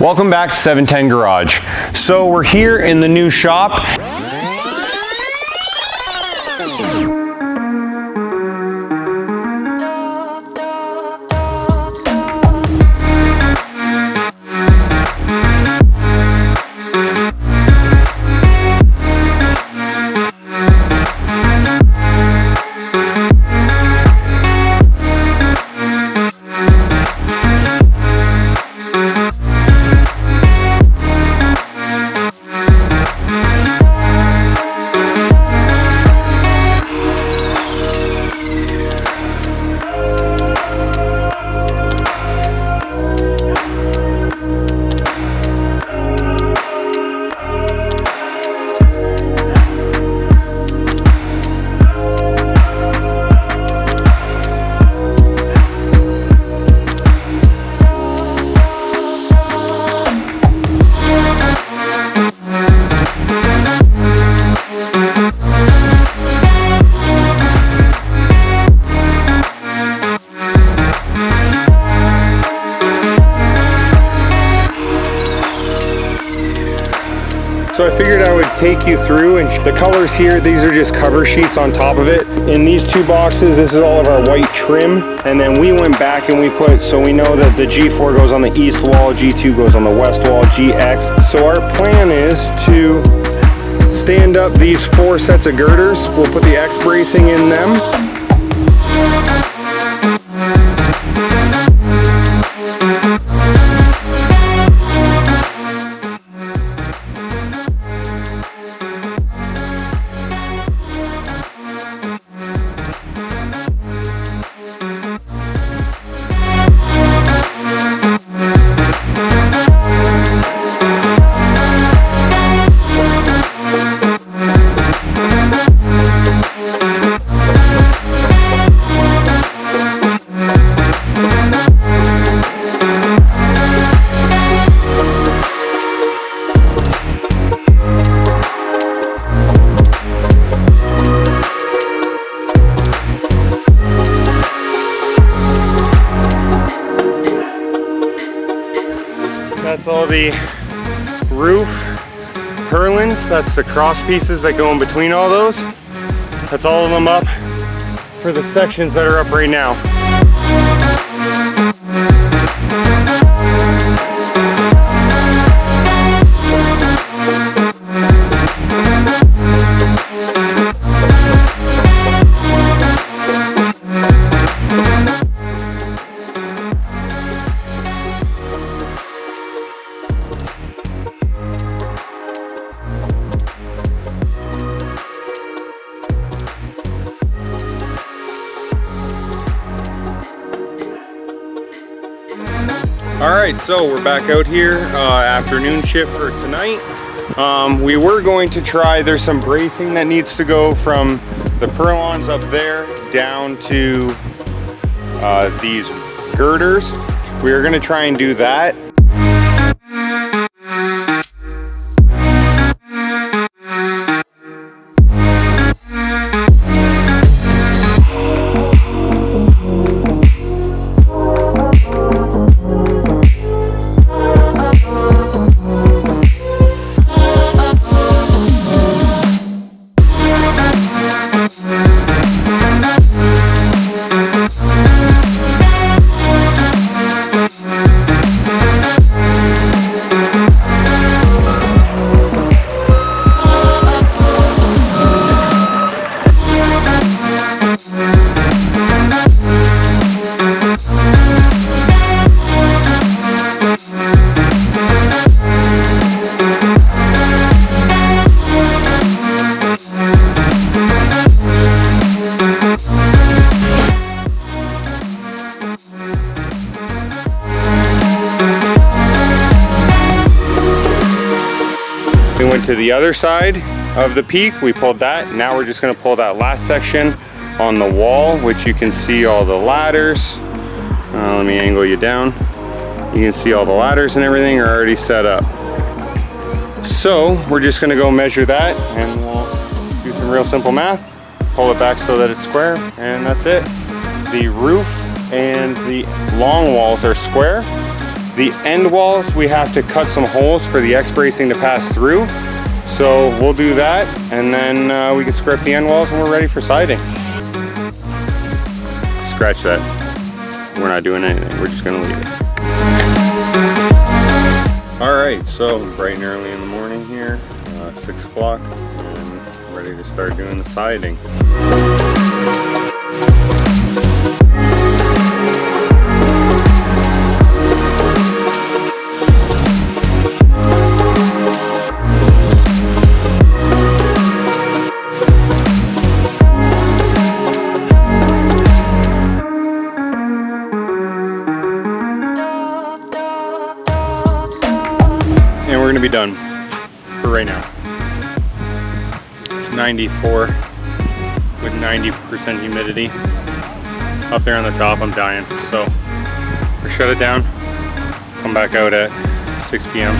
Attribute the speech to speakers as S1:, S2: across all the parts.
S1: Welcome back to 710 Garage. So we're here in the new shop. So I figured I would take you through, and the colors here, these are just cover sheets on top of it. In these two boxes, this is all of our white trim, and then we went back and we put, so we know that the G4 goes on the east wall, G2 goes on the west wall, GX. So our plan is to stand up these 4 sets of girders. We'll put the X bracing in them. That's all the roof purlins. That's the cross pieces that go in between all those. That's all of them up for the sections that are up right now. Alright, so we're back out here, afternoon shift for tonight. We were going to try, there's some bracing that needs to go from the purlins up there down to these girders. We are going to try and do that. We went to the other side of the peak, we pulled that. Now we're just gonna pull that last section on the wall, which you can see all the ladders. Let me angle you down. You can see all the ladders and everything are already set up. So we're just gonna go measure that and we'll do some real simple math, pull it back so that it's square, and that's it. The roof and the long walls are square. The end walls, we have to cut some holes for the X-bracing to pass through. So we'll do that, and then we can scrape the end walls and we're ready for siding. Scratch that. We're not doing anything, we're just gonna leave it. Alright, so bright and early in the morning here, 6 o'clock, and ready to start doing the siding. And we're gonna be done for right now. It's 94 with 90% humidity. Up there on the top, I'm dying. So we'll shut it down, come back out at 6 p.m.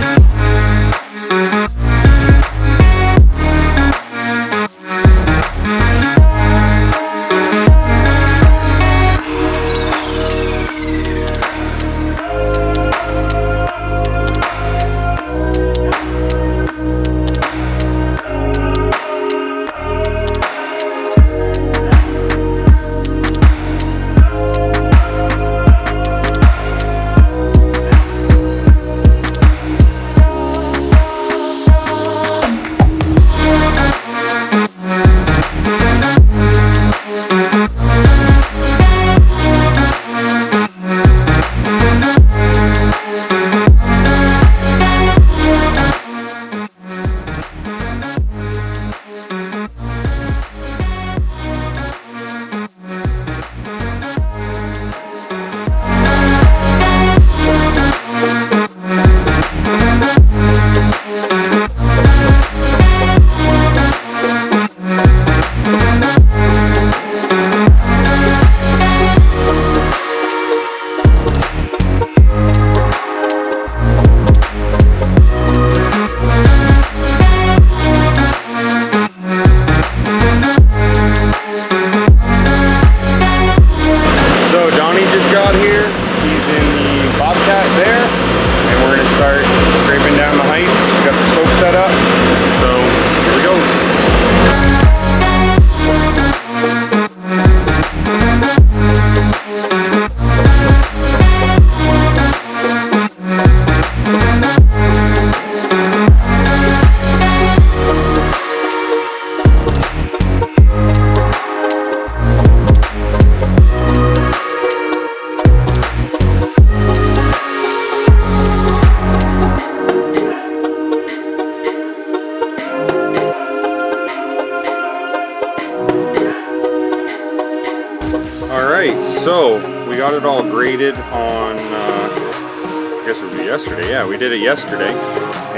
S1: Alright, so we got it all graded on, I guess it would be yesterday. Yeah, we did it yesterday.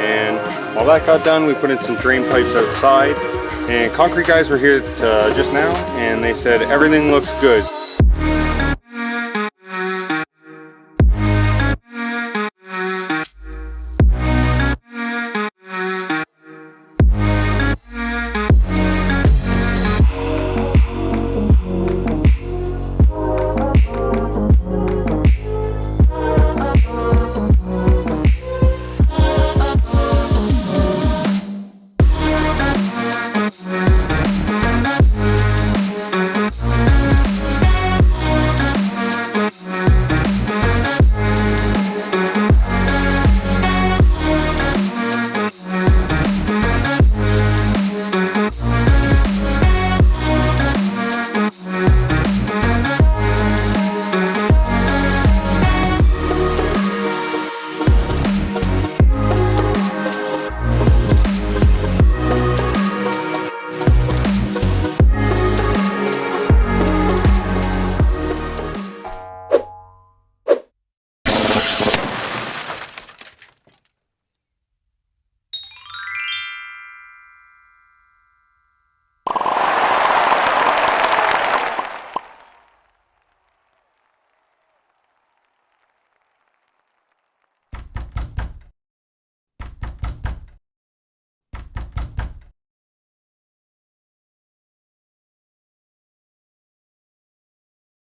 S1: And while that got done, we put in some drain pipes outside. And concrete guys were here just now, and they said everything looks good.